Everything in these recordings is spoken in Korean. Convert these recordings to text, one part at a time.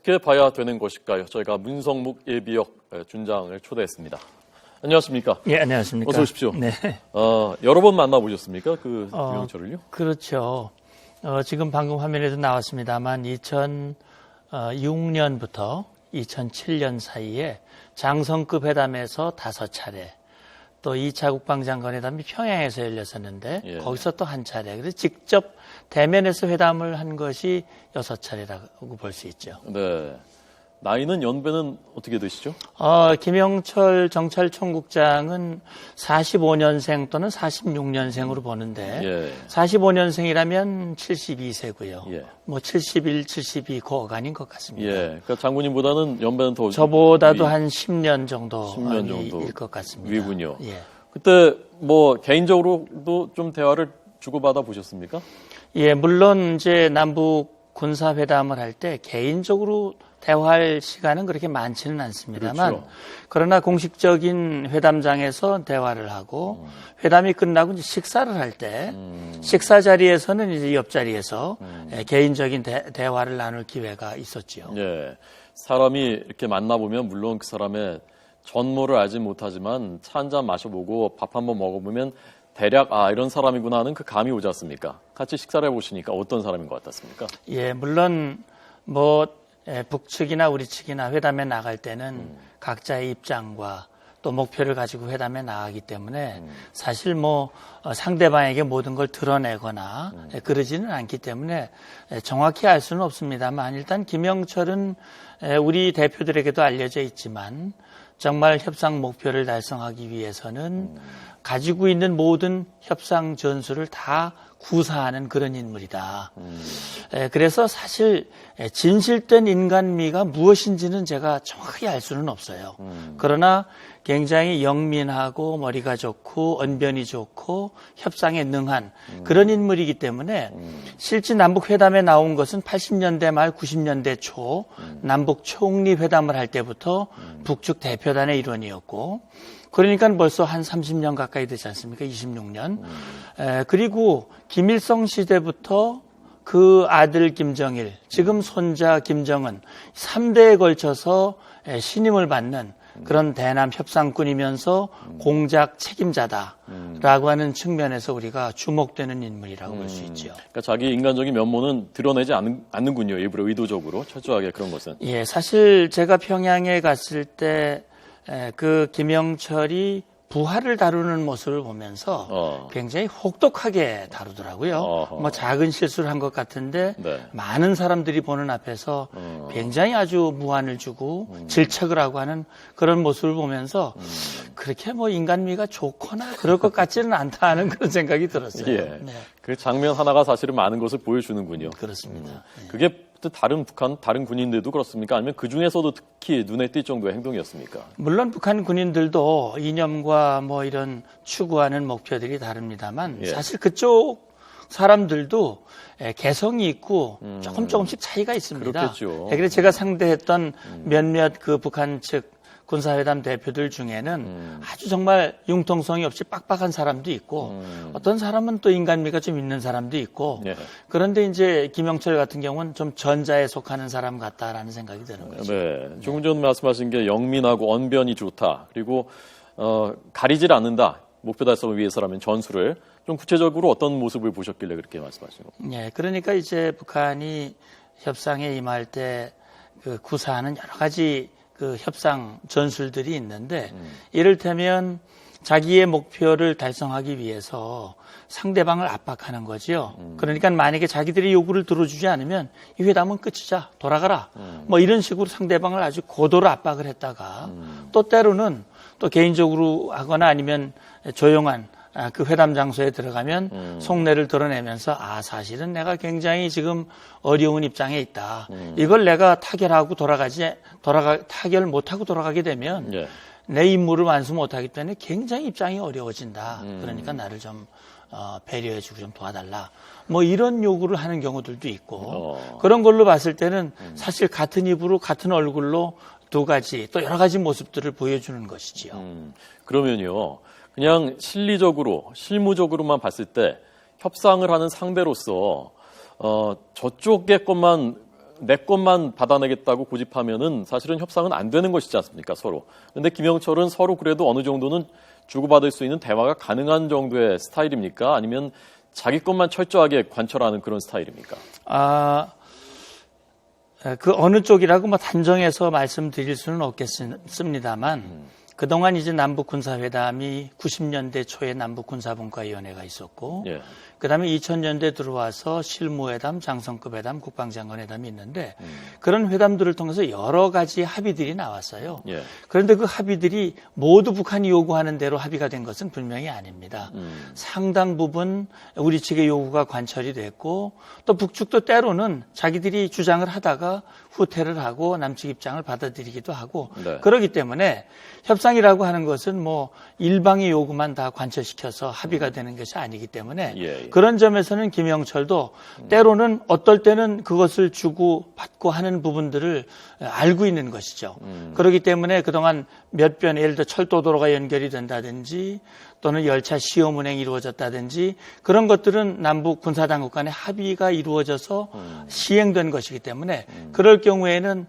어떻게 봐야 되는 것일까요? 저희가 문성묵 예비역 준장을 초대했습니다. 안녕하십니까? 예, 안녕하십니까? 어서 오십시오. 네. 여러 번 만나보셨습니까? 그 김영철을요? 그렇죠. 지금 방금 화면에도 나왔습니다만 2006년부터 2007년 사이에 장성급 회담에서 5차례, 또 2차 국방장관회담이 평양에서 열렸었는데 예. 거기서 또 한 차례. 그래서 직접 대면에서 회담을 한 것이 6차례라고 볼 수 있죠. 네. 나이는 연배는 어떻게 되시죠? 김영철 정찰총국장은 45년생 또는 46년생으로 보는데 예. 45년생이라면 72세고요. 예. 뭐 71, 72 그 어간인 것 같습니다. 예. 그러니까 장군님보다는 연배는 더 저보다도 한 10년 정도 10년 정도 일 것 같습니다. 위군요. 예. 그때 뭐 개인적으로도 좀 대화를 주고받아 보셨습니까? 예, 물론 이제 남북 군사 회담을 할 때 개인적으로 대화할 시간은 그렇게 많지는 않습니다만 그렇죠. 그러나 공식적인 회담장에서 대화를 하고 회담이 끝나고 이제 식사를 할 때 식사 자리에서는 이제 옆자리에서 개인적인 대화를 나눌 기회가 있었지요. 예. 사람이 이렇게 만나보면 물론 그 사람의 전모를 알지 못하지만 차 한 잔 마셔보고 밥 한번 먹어보면 대략 이런 사람이구나 하는 그 감이 오지 않습니까? 같이 식사를 해보시니까 어떤 사람인 것 같았습니까? 예, 물론 뭐 북측이나 우리 측이나 회담에 나갈 때는 각자의 입장과 또 목표를 가지고 회담에 나가기 때문에 사실 뭐 상대방에게 모든 걸 드러내거나 그러지는 않기 때문에 정확히 알 수는 없습니다만 일단 김영철은 우리 대표들에게도 알려져 있지만 정말 협상 목표를 달성하기 위해서는 가지고 있는 모든 협상 전술을 다 구사하는 그런 인물이다. 그래서 사실 진실된 인간미가 무엇인지는 제가 정확히 알 수는 없어요. 그러나 굉장히 영민하고 머리가 좋고 언변이 좋고 협상에 능한 그런 인물이기 때문에 실제 남북회담에 나온 것은 80년대 말 90년대 초 남북 총리회담을 할 때부터 북측 대표단의 일원이었고 그러니까 벌써 한 30년 가까이 되지 않습니까? 26년. 그리고 김일성 시대부터 그 아들 김정일, 지금 손자 김정은 3대에 걸쳐서 신임을 받는 그런 대남 협상꾼이면서 공작 책임자다라고 하는 측면에서 우리가 주목되는 인물이라고 볼 수 있죠. 그러니까 자기 인간적인 면모는 드러내지 않는군요. 일부러 의도적으로 철저하게 그런 것은. 예, 사실 제가 평양에 갔을 때 그 김영철이 부하를 다루는 모습을 보면서 굉장히 혹독하게 다루더라고요. 뭐 작은 실수를 한 것 같은데 네. 많은 사람들이 보는 앞에서 굉장히 아주 무안을 주고 질책을 하고 하는 그런 모습을 보면서 그렇게 뭐 인간미가 좋거나 그럴 것 같지는 않다 하는 그런 생각이 들었어요. 예. 네. 그 장면 하나가 사실은 많은 것을 보여주는군요. 그렇습니다. 네. 그게 다른 북한, 다른 군인들도 그렇습니까? 아니면 그 중에서도 특히 눈에 띌 정도의 행동이었습니까? 물론 북한 군인들도 이념과 뭐 이런 추구하는 목표들이 다릅니다만 예. 사실 그쪽 사람들도 개성이 있고 조금씩 차이가 있습니다. 그렇겠죠. 그래서 제가 상대했던 몇몇 그 북한 측 군사회담 대표들 중에는 아주 정말 융통성이 없이 빡빡한 사람도 있고 어떤 사람은 또 인간미가 좀 있는 사람도 있고 예. 그런데 이제 김영철 같은 경우는 좀 전자에 속하는 사람 같다라는 생각이 드는 거죠. 네. 조금 전 말씀하신 게 영민하고 언변이 좋다. 그리고 가리질 않는다. 목표 달성을 위해서라면 전술을 좀 구체적으로 어떤 모습을 보셨길래 그렇게 말씀하시는 겁니까? 네, 그러니까 이제 북한이 협상에 임할 때 그 구사하는 여러 가지 그 협상 전술들이 있는데 이를테면 자기의 목표를 달성하기 위해서 상대방을 압박하는 거지요. 그러니까 만약에 자기들의 요구를 들어주지 않으면 이 회담은 끝이자 돌아가라. 뭐 이런 식으로 상대방을 아주 고도로 압박을 했다가 또 때로는 또 개인적으로 하거나 아니면 조용한 그 회담 장소에 들어가면 속내를 드러내면서 사실은 내가 굉장히 지금 어려운 입장에 있다. 이걸 내가 타결하고 타결 못하고 돌아가게 되면 예. 내 임무를 완수 못하기 때문에 굉장히 입장이 어려워진다. 그러니까 나를 좀 배려해주고 좀 도와달라. 뭐 이런 요구를 하는 경우들도 있고 그런 걸로 봤을 때는 사실 같은 입으로 같은 얼굴로 두 가지 또 여러 가지 모습들을 보여주는 것이지요. 그러면요. 그냥 실무적으로만 봤을 때 협상을 하는 상대로서 저쪽의 것만 내 것만 받아내겠다고 고집하면은 사실은 협상은 안 되는 것이지 않습니까, 서로. 근데 김영철은 서로 그래도 어느 정도는 주고받을 수 있는 대화가 가능한 정도의 스타일입니까? 아니면 자기 것만 철저하게 관철하는 그런 스타일입니까? 그 어느 쪽이라고 뭐 단정해서 말씀드릴 수는 없겠습니다만 그동안 이제 남북군사회담이 90년대 초에 남북군사분과위원회가 있었고 예. 그다음에 2000년대 들어와서 실무회담, 장성급 회담, 국방장관 회담이 있는데 그런 회담들을 통해서 여러 가지 합의들이 나왔어요. 예. 그런데 그 합의들이 모두 북한이 요구하는 대로 합의가 된 것은 분명히 아닙니다. 상당 부분 우리 측의 요구가 관철이 됐고 또 북측도 때로는 자기들이 주장을 하다가 후퇴를 하고 남측 입장을 받아들이기도 하고 네. 그렇기 때문에 협상이라고 하는 것은 뭐 일방의 요구만 다 관철시켜서 합의가 되는 것이 아니기 때문에 예. 그런 점에서는 김영철도 때로는 어떨 때는 그것을 주고 받고 하는 부분들을 알고 있는 것이죠. 그렇기 때문에 그동안 몇 번 예를 들어 철도도로가 연결이 된다든지 또는 열차 시험 운행이 이루어졌다든지 그런 것들은 남북 군사당국 간의 합의가 이루어져서 시행된 것이기 때문에 그럴 경우에는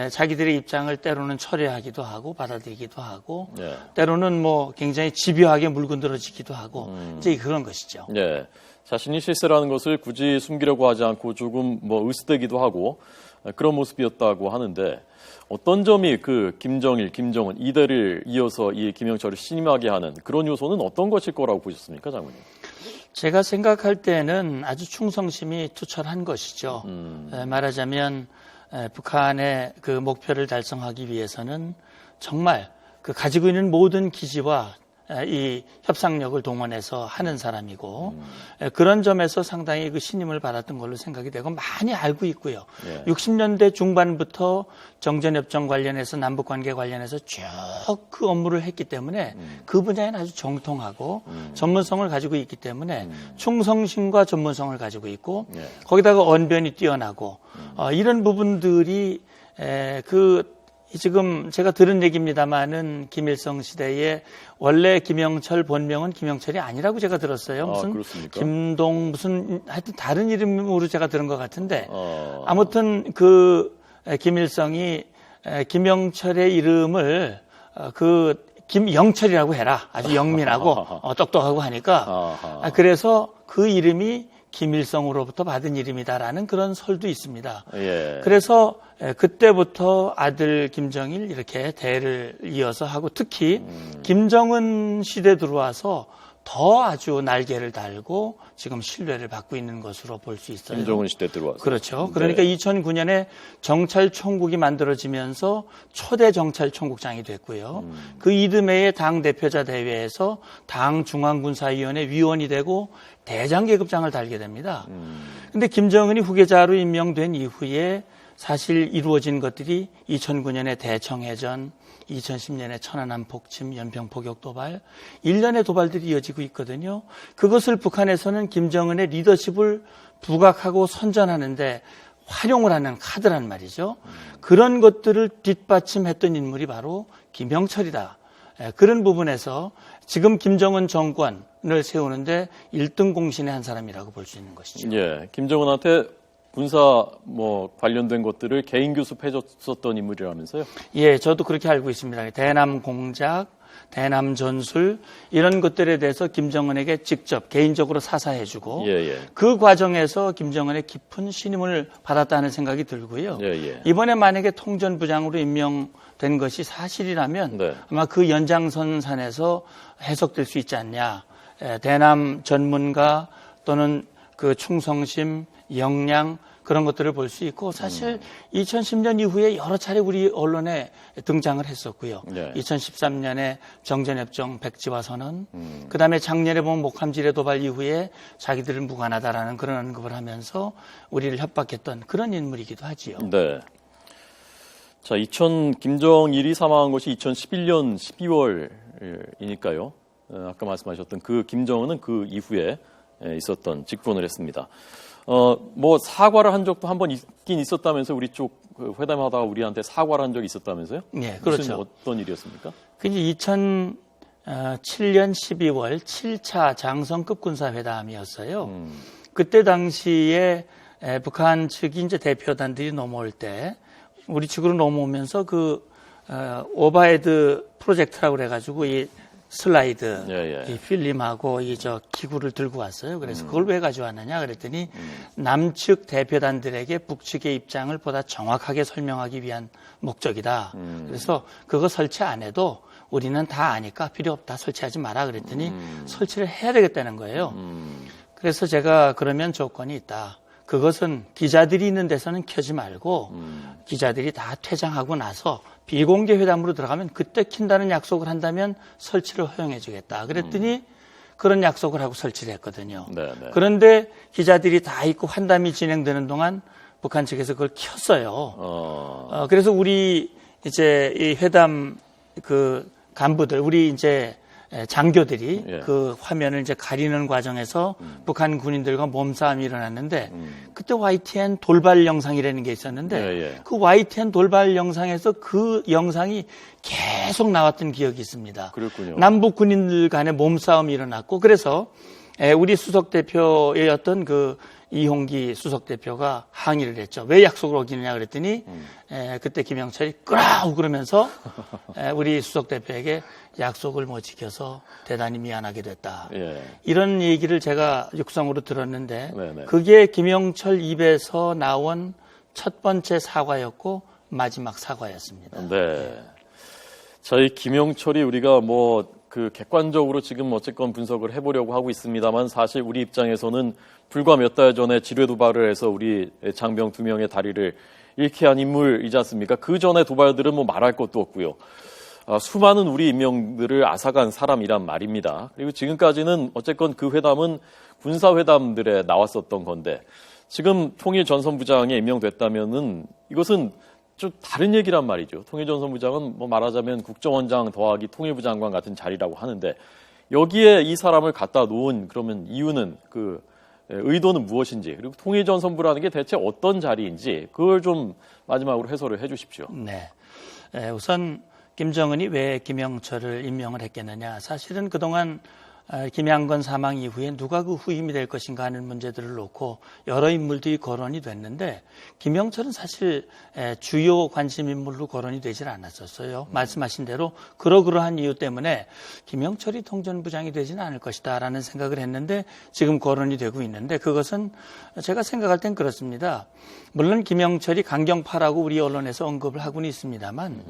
자기들의 입장을 때로는 철회하기도 하고 받아들이기도 하고 예. 때로는 뭐 굉장히 집요하게 물건들어지기도 하고 이제 그런 것이죠. 예. 자신이 실세라는 것을 굳이 숨기려고 하지 않고 조금 뭐 으스대기도 하고 그런 모습이었다고 하는데 어떤 점이 그 김정일, 김정은 이대를 이어서 이 김영철을 신임하게 하는 그런 요소는 어떤 것일 거라고 보셨습니까, 장군님? 제가 생각할 때는 아주 충성심이 투철한 것이죠. 말하자면 북한의 그 목표를 달성하기 위해서는 정말 그 가지고 있는 모든 기지와 이 협상력을 동원해서 하는 사람이고 그런 점에서 상당히 그 신임을 받았던 걸로 생각이 되고 많이 알고 있고요. 예. 60년대 중반부터 정전협정 관련해서 남북관계 관련해서 쭉 그 업무를 했기 때문에 그 분야에는 아주 정통하고 전문성을 가지고 있기 때문에 충성심과 전문성을 가지고 있고 예. 거기다가 언변이 뛰어나고 이런 부분들이 지금 제가 들은 얘기입니다만은 김일성 시대에 원래 김영철 본명은 김영철이 아니라고 제가 들었어요. 무슨 그렇습니까? 김동 무슨 하여튼 다른 이름으로 제가 들은 것 같은데 아무튼 김일성이 김영철의 이름을 김영철이라고 해라. 아주 영민하고 똑똑하고 하니까 그래서 그 이름이 김일성으로부터 받은 이름이다라는 그런 설도 있습니다. 예. 그래서 그때부터 아들 김정일 이렇게 대를 이어서 하고 특히 김정은 시대 들어와서 더 아주 날개를 달고 지금 신뢰를 받고 있는 것으로 볼 수 있어요. 김정은 시대 들어와서. 그렇죠. 그러니까 2009년에 정찰총국이 만들어지면서 초대 정찰총국장이 됐고요. 그 이듬해에 당 대표자 대회에서 당 중앙군사위원회 위원이 되고 대장 계급장을 달게 됩니다. 그런데 김정은이 후계자로 임명된 이후에 사실 이루어진 것들이 2009년에 대청해전, 2010년에 천안함 폭침, 연평 포격 도발, 일련의 도발들이 이어지고 있거든요. 그것을 북한에서는 김정은의 리더십을 부각하고 선전하는데 활용을 하는 카드란 말이죠. 그런 것들을 뒷받침했던 인물이 바로 김영철이다. 그런 부분에서 지금 김정은 정권을 세우는데 1등 공신의 한 사람이라고 볼 수 있는 것이죠. 예. 김정은한테 군사 관련된 것들을 개인 교습해줬었던 인물이라면서요? 예, 저도 그렇게 알고 있습니다. 대남 공작, 대남 전술 이런 것들에 대해서 김정은에게 직접 개인적으로 사사해주고 그 과정에서 김정은의 깊은 신임을 받았다는 생각이 들고요. 이번에 만약에 통전부장으로 임명된 것이 사실이라면 아마 그 연장선상에서 해석될 수 있지 않냐. 대남 전문가 또는 그 충성심, 역량 그런 것들을 볼 수 있고 사실 2010년 이후에 여러 차례 우리 언론에 등장을 했었고요. 2013년에 정전협정 백지화 선언, 그다음에 작년에 보면 목함지뢰 도발 이후에 자기들은 무관하다라는 그런 언급을 하면서 우리를 협박했던 그런 인물이기도 하지요. 네. 자, 김정일이 사망한 것이 2011년 12월이니까요. 아까 말씀하셨던 그 김정은은 그 이후에 있었던 직분을 했습니다. 사과를 한 적도 한 번 있긴 있었다면서요? 우리 쪽 회담하다가 우리한테 사과를 한 적이 있었다면서요? 네, 그렇죠. 무슨 어떤 일이었습니까? 그게 2007년 12월 7차 장성급 군사회담이었어요. 그때 당시에 북한 측이 이제 대표단들이 넘어올 때 우리 측으로 넘어오면서 오버헤드 프로젝트라고 그래가지고 이 슬라이드, 이 필름하고 이 기구를 들고 왔어요. 그래서 그걸 왜 가져왔느냐 그랬더니 남측 대표단들에게 북측의 입장을 보다 정확하게 설명하기 위한 목적이다. 그래서 그거 설치 안 해도 우리는 다 아니까 필요 없다. 설치하지 마라 그랬더니 설치를 해야 되겠다는 거예요. 그래서 제가 그러면 조건이 있다. 그것은 기자들이 있는 데서는 켜지 말고 기자들이 다 퇴장하고 나서 비공개 회담으로 들어가면 그때 킨다는 약속을 한다면 설치를 허용해 주겠다. 그랬더니 그런 약속을 하고 설치를 했거든요. 네네. 그런데 기자들이 다 있고 환담이 진행되는 동안 북한 측에서 그걸 켰어요. 그래서 우리 이제 이 회담 간부들, 우리 이제 장교들이 그 화면을 이제 가리는 과정에서 북한 군인들과 몸싸움이 일어났는데 그때 YTN 돌발 영상이라는 게 있었는데 그 YTN 돌발 영상에서 그 영상이 계속 나왔던 기억이 있습니다. 그렇군요. 남북 군인들 간의 몸싸움이 일어났고 그래서 우리 수석 대표의 어떤 이홍기 수석 대표가 항의를 했죠. 왜 약속을 어기느냐 그랬더니 그때 김영철이 끄라우 그러면서 우리 수석 대표에게 약속을 못 지켜서 대단히 미안하게 됐다. 이런 얘기를 제가 육성으로 들었는데 그게 김영철 입에서 나온 첫 번째 사과였고 마지막 사과였습니다. 네. 저희 김영철이 우리가 객관적으로 지금 어쨌건 분석을 해보려고 하고 있습니다만 사실 우리 입장에서는 불과 몇 달 전에 지뢰 도발을 해서 우리 장병 2명의 다리를 잃게 한 인물이지 않습니까? 그 전에 도발들은 말할 것도 없고요. 수많은 우리 인명들을 앗아간 사람이란 말입니다. 그리고 지금까지는 어쨌건 그 회담은 군사회담들에 나왔었던 건데 지금 통일전선부장에 임명됐다면은 이것은 좀 다른 얘기란 말이죠. 통일전선부장은 말하자면 국정원장 더하기 통일부 장관 같은 자리라고 하는데 여기에 이 사람을 갖다 놓은 그러면 이유는 의도는 무엇인지 그리고 통일전선부라는 게 대체 어떤 자리인지 그걸 좀 마지막으로 해설을 해 주십시오. 네. 우선 김정은이 왜 김영철을 임명을 했겠느냐. 사실은 그동안 김양건 사망 이후에 누가 그 후임이 될 것인가 하는 문제들을 놓고 여러 인물들이 거론이 됐는데 김영철은 사실 주요 관심 인물로 거론이 되질 않았었어요. 말씀하신 대로 그러한 이유 때문에 김영철이 통전부장이 되지는 않을 것이다라는 생각을 했는데 지금 거론이 되고 있는데 그것은 제가 생각할 땐 그렇습니다. 물론 김영철이 강경파라고 우리 언론에서 언급을 하고는 있습니다만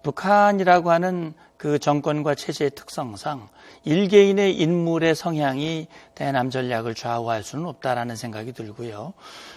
북한이라고 하는 그 정권과 체제의 특성상 일개인의 인물의 성향이 대남 전략을 좌우할 수는 없다라는 생각이 들고요.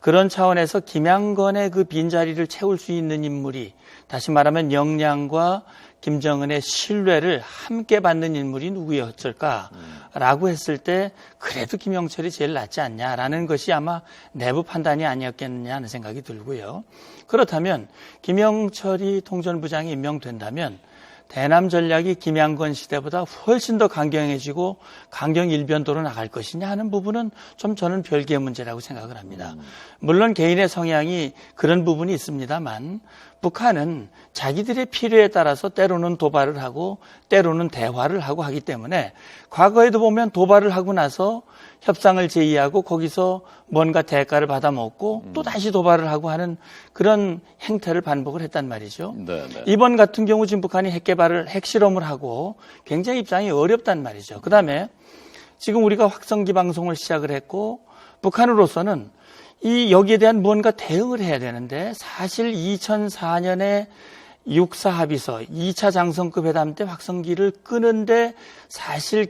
그런 차원에서 김양건의 그 빈자리를 채울 수 있는 인물이 다시 말하면 영양과 김정은의 신뢰를 함께 받는 인물이 누구였을까라고 했을 때 그래도 김영철이 제일 낫지 않냐라는 것이 아마 내부 판단이 아니었겠느냐 하는 생각이 들고요. 그렇다면 김영철이 통전부장이 임명된다면 대남 전략이 김양건 시대보다 훨씬 더 강경해지고 강경 일변도로 나갈 것이냐 하는 부분은 좀 저는 별개의 문제라고 생각을 합니다. 물론 개인의 성향이 그런 부분이 있습니다만 북한은 자기들의 필요에 따라서 때로는 도발을 하고 때로는 대화를 하고 하기 때문에 과거에도 보면 도발을 하고 나서 협상을 제의하고 거기서 뭔가 대가를 받아먹고 또 다시 도발을 하고 하는 그런 행태를 반복을 했단 말이죠. 네네. 이번 같은 경우 지금 북한이 핵실험을 하고 굉장히 입장이 어렵단 말이죠. 그다음에 지금 우리가 확성기 방송을 시작을 했고 북한으로서는 여기에 대한 뭔가 대응을 해야 되는데 사실 2004년에 6사 합의서 2차 장성급 회담 때 확성기를 끄는데 사실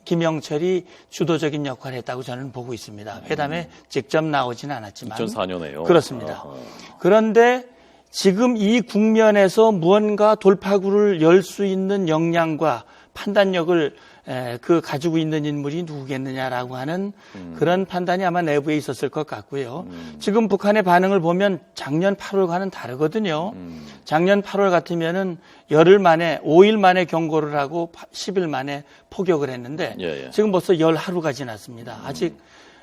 김영철이 주도적인 역할을 했다고 저는 보고 있습니다. 회담에 직접 나오지는 않았지만 2004년에요. 그렇습니다. 그런데 지금 이 국면에서 무언가 돌파구를 열 수 있는 역량과 판단력을 가지고 있는 인물이 누구겠느냐라고 하는 그런 판단이 아마 내부에 있었을 것 같고요. 지금 북한의 반응을 보면 작년 8월과는 다르거든요. 작년 8월 같으면은 열흘 만에 5일 만에 경고를 하고 10일 만에 포격을 했는데 지금 벌써 열하루가 지났습니다. 아직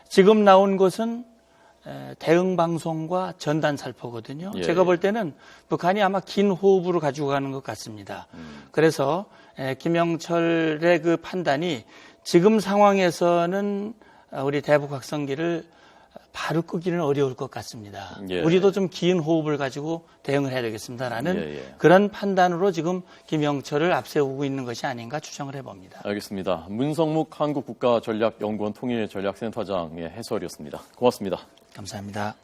지금 나온 것은 대응 방송과 전단 살포거든요. 제가 볼 때는 북한이 아마 긴 호흡으로 가지고 가는 것 같습니다. 그래서 김영철의 그 판단이 지금 상황에서는 우리 대북 확성기를 바로 끄기는 어려울 것 같습니다. 예. 우리도 좀 긴 호흡을 가지고 대응을 해야 되겠습니다라는 예. 그런 판단으로 지금 김영철을 앞세우고 있는 것이 아닌가 추정을 해봅니다. 알겠습니다. 문성묵 한국국가전략연구원 통일전략센터장의 해설이었습니다. 고맙습니다. 감사합니다.